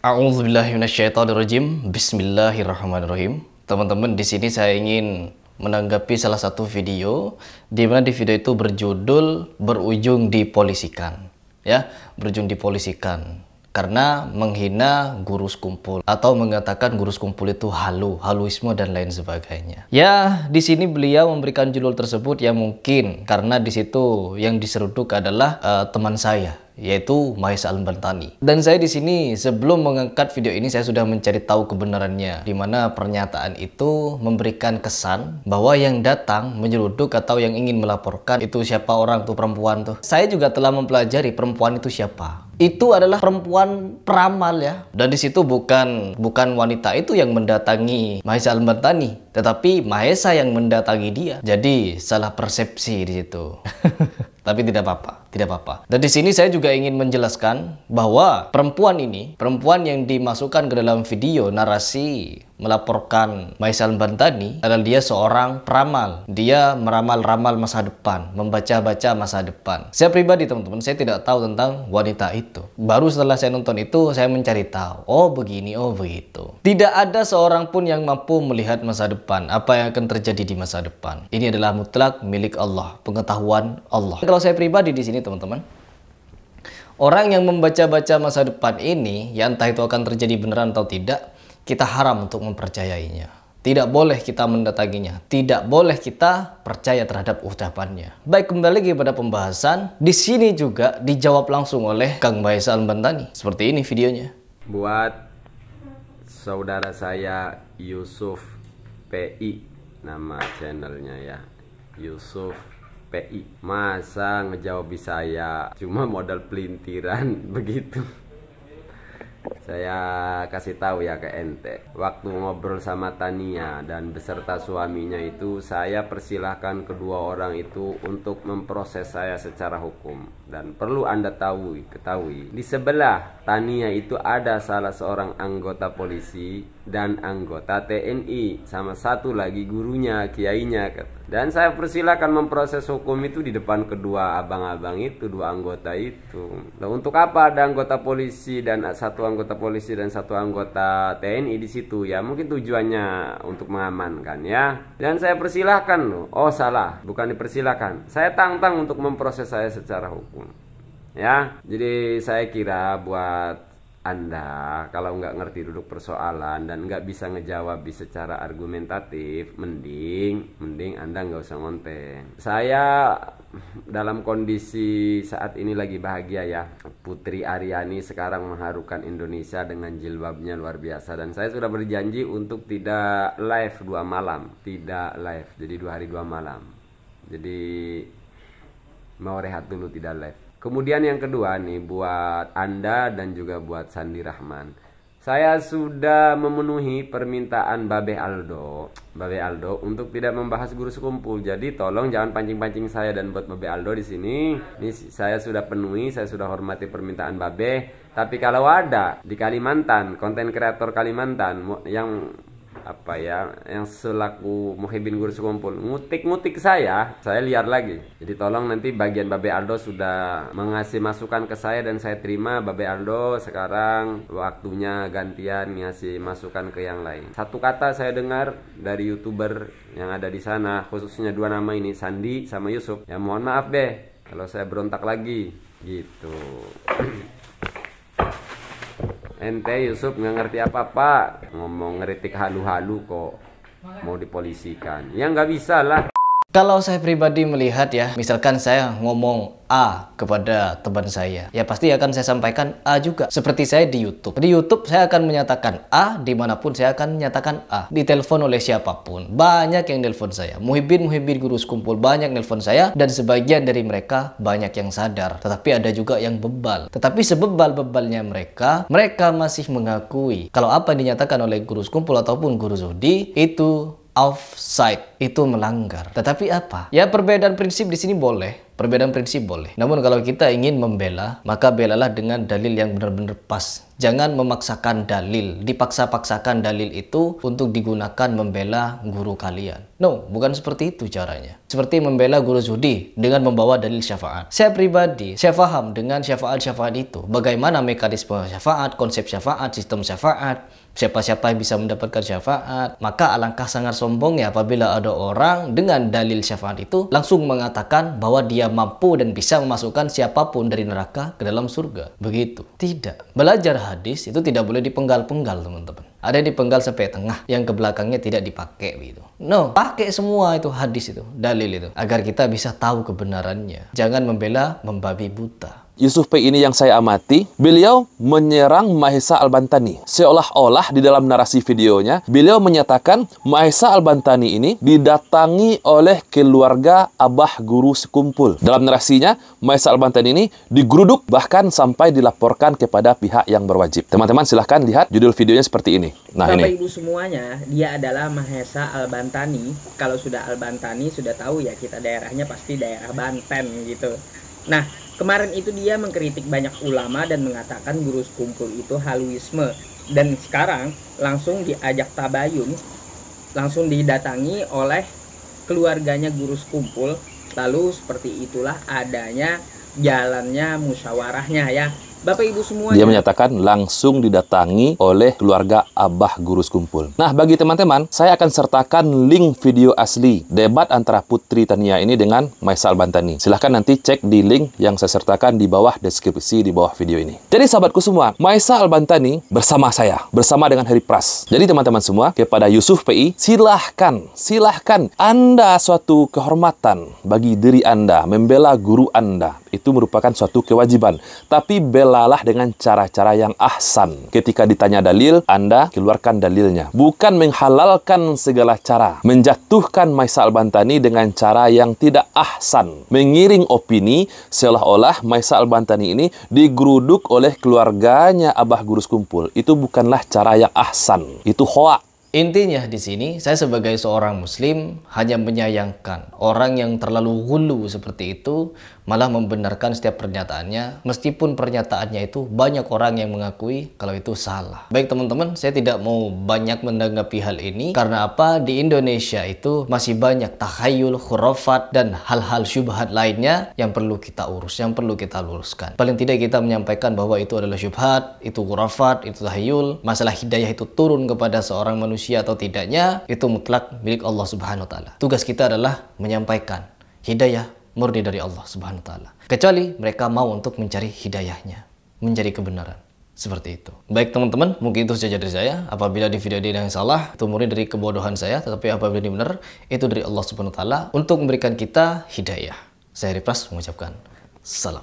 A'udzubillahi minasyaitonirrajim. Bismillahirrahmanirrahim. Teman-teman, di sini saya ingin menanggapi salah satu video di mana di video itu berjudul berujung dipolisikan. Ya, berujung dipolisikan karena menghina guru sekumpul atau mengatakan guru sekumpul itu haluisme dan lain sebagainya. Ya, di sini beliau memberikan judul tersebut yang mungkin karena di situ yang diseruduk adalah teman saya, yaitu Mahes Al-Bantani. Dan saya di sini sebelum mengangkat video ini saya sudah mencari tahu kebenarannya, di mana pernyataan itu memberikan kesan bahwa yang datang menyeruduk atau yang ingin melaporkan itu siapa orang tuh, perempuan tuh. Saya juga telah mempelajari perempuan itu siapa. Itu adalah perempuan peramal ya. Dan di situ bukan wanita itu yang mendatangi Mahes Al-Bantani, tetapi Mahesa yang mendatangi dia. Jadi salah persepsi di situ. Tapi tidak apa-apa. Dan di sini saya juga ingin menjelaskan bahwa perempuan ini, perempuan yang dimasukkan ke dalam video narasi melaporkan Mahes Al-Bantani adalah dia seorang peramal. Dia meramal-ramal masa depan, membaca-baca masa depan. Saya pribadi teman-teman, saya tidak tahu tentang wanita itu. Baru setelah saya nonton itu, saya mencari tahu. Oh begini, oh begitu. Tidak ada seorang pun yang mampu melihat masa depan, apa yang akan terjadi di masa depan. Ini adalah mutlak milik Allah, pengetahuan Allah. Kalau saya pribadi di sini teman-teman, orang yang membaca-baca masa depan ini, ya entah itu akan terjadi beneran atau tidak, kita haram untuk mempercayainya. Tidak boleh kita mendatanginya. Tidak boleh kita percaya terhadap ucapannya. Baik, kembali lagi pada pembahasan. Di sini juga dijawab langsung oleh Kang Mahes Al-Bantani. Seperti ini videonya. Buat saudara saya Yusuf PI, nama channelnya ya, Yusuf PI. Masa ngejawab saya cuma modal pelintiran begitu. Saya kasih tahu ya ke ente, waktu ngobrol sama Tania dan beserta suaminya itu, saya persilahkan kedua orang itu untuk memproses saya secara hukum. Dan perlu Anda ketahui, di sebelah Tania itu ada salah seorang anggota polisi dan anggota TNI, sama satu lagi gurunya, kiainya. Dan saya persilahkan memproses hukum itu di depan kedua abang-abang itu, dua anggota itu. Nah, untuk apa ada anggota polisi dan satu anggota polisi dan satu anggota TNI di situ? Ya mungkin tujuannya untuk mengamankan ya. Dan saya persilahkan loh. Oh salah, bukan dipersilahkan. Saya tantang untuk memproses saya secara hukum. Ya, jadi saya kira buat Anda kalau nggak ngerti duduk persoalan dan nggak bisa ngejawab secara argumentatif, mending Anda nggak usah ngonten. Saya dalam kondisi saat ini lagi bahagia ya. Putri Aryani sekarang mengharukan Indonesia dengan jilbabnya luar biasa. Dan saya sudah berjanji untuk tidak live 2 malam. Tidak live, jadi 2 hari 2 malam. Jadi mau rehat dulu, tidak live. Kemudian yang kedua nih, buat Anda dan juga buat Sandi Rahman, saya sudah memenuhi permintaan Babe Aldo untuk tidak membahas guru sekumpul. Jadi tolong jangan pancing-pancing saya. Dan buat Babe Aldo di sini, ini saya sudah penuhi, saya sudah hormati permintaan Babe. Tapi kalau ada di Kalimantan, konten kreator Kalimantan yang yang selaku Muhibin guru sekumpul ngutik saya liar lagi. Jadi tolong nanti bagian Babe Aldo sudah mengasih masukan ke saya dan saya terima. Babe Aldo sekarang waktunya gantian ngasih masukan ke yang lain. Satu kata saya dengar dari YouTuber yang ada di sana, khususnya 2 nama ini, Sandi sama Yusuf, ya mohon maaf deh kalau saya berontak lagi gitu. Ente Yusuf nggak ngerti apa-apa, ngomong ngeritik halu-halu kok mau dipolisikan. Ya nggak bisa lah. Kalau saya pribadi melihat ya, misalkan saya ngomong A kepada teman saya, ya pasti akan saya sampaikan A juga. Seperti saya di YouTube. Di YouTube saya akan menyatakan A, dimanapun saya akan menyatakan A. Ditelepon oleh siapapun, banyak yang nelpon saya. Muhibin guru sekumpul banyak nelpon saya, dan sebagian dari mereka banyak yang sadar. Tetapi ada juga yang bebal. Tetapi sebebal-bebalnya mereka masih mengakui kalau apa yang dinyatakan oleh guru sekumpul ataupun guru Zuhdi itu offside, itu melanggar. Tetapi apa? Ya perbedaan prinsip di sini boleh. Perbedaan prinsip boleh. Namun kalau kita ingin membela, maka belalah dengan dalil yang benar-benar pas. Jangan memaksakan dalil, dipaksa-paksakan dalil itu untuk digunakan membela guru kalian. No, bukan seperti itu caranya. Seperti membela guru judi dengan membawa dalil syafaat. Saya pribadi, saya paham dengan syafaat-syafaat itu. Bagaimana mekanisme syafaat, konsep syafaat, sistem syafaat, siapa-siapa yang bisa mendapatkan syafaat. Maka alangkah sangat sombongnya apabila ada orang dengan dalil syafaat itu langsung mengatakan bahwa dia mampu dan bisa memasukkan siapapun dari neraka ke dalam surga. Begitu. Tidak. Belajar hadis itu tidak boleh dipenggal-penggal, teman-teman. Ada yang dipenggal sampai tengah, yang ke belakangnya tidak dipakai gitu. No, pakai semua itu hadis itu, dalil itu, agar kita bisa tahu kebenarannya. Jangan membela membabi buta. Yusuf P ini yang saya amati, beliau menyerang Mahesa Al-Bantani. Seolah-olah di dalam narasi videonya, beliau menyatakan Mahesa Al-Bantani ini didatangi oleh keluarga abah guru sekumpul. Dalam narasinya, Mahesa Al-Bantani ini digeruduk bahkan sampai dilaporkan kepada pihak yang berwajib. Teman-teman silahkan lihat judul videonya seperti ini. Nah, Bapak ini. Ibu semuanya, dia adalah Mahesa Al-Bantani. Kalau sudah Al-Bantani sudah tahu ya kita daerahnya pasti daerah Banten gitu. Nah, kemarin itu dia mengkritik banyak ulama dan mengatakan guru sekumpul itu haluisme. Dan sekarang langsung diajak tabayun, langsung didatangi oleh keluarganya guru sekumpul. Lalu seperti itulah adanya jalannya musyawarahnya ya. Bapak Ibu semuanya. Dia menyatakan langsung didatangi oleh keluarga abah guru sekumpul. Nah, bagi teman-teman, saya akan sertakan link video asli debat antara Putri Tania ini dengan Mahesa Al-Bantani. Silahkan nanti cek di link yang saya sertakan di bawah deskripsi di bawah video ini. Jadi sahabatku semua, Mahesa Al-Bantani bersama saya, bersama dengan Heri Pras. Jadi teman-teman semua, kepada Yusuf PI, silahkan Anda suatu kehormatan bagi diri Anda, membela guru Anda. Itu merupakan suatu kewajiban. Tapi belalah dengan cara-cara yang ahsan. Ketika ditanya dalil, Anda keluarkan dalilnya. Bukan menghalalkan segala cara. Menjatuhkan Mahesa Al-Bantani dengan cara yang tidak ahsan. Mengiring opini seolah-olah Mahesa Al-Bantani ini digeruduk oleh keluarganya abah guru sekumpul. Itu bukanlah cara yang ahsan. Itu hoak. Intinya di sini, saya sebagai seorang muslim hanya menyayangkan orang yang terlalu hulu seperti itu malah membenarkan setiap pernyataannya, meskipun pernyataannya itu banyak orang yang mengakui kalau itu salah. Baik teman-teman, saya tidak mau banyak menanggapi hal ini karena apa? Di Indonesia itu masih banyak takhayul, khurafat, dan hal-hal syubhat lainnya yang perlu kita urus, yang perlu kita luruskan. Paling tidak kita menyampaikan bahwa itu adalah syubhat, itu khurafat, itu takhayul. Masalah hidayah itu turun kepada seorang manusia atau tidaknya, itu mutlak milik Allah Subhanahu wa Ta'ala. Tugas kita adalah menyampaikan hidayah murni dari Allah Subhanahu wa Ta'ala. Kecuali mereka mau untuk mencari hidayahnya, mencari kebenaran. Seperti itu. Baik teman-teman, mungkin itu saja dari saya. Apabila di video ini yang salah, itu murni dari kebodohan saya. Tetapi apabila ini benar, itu dari Allah Subhanahu wa Ta'ala untuk memberikan kita hidayah. Saya Heri Pras mengucapkan salam.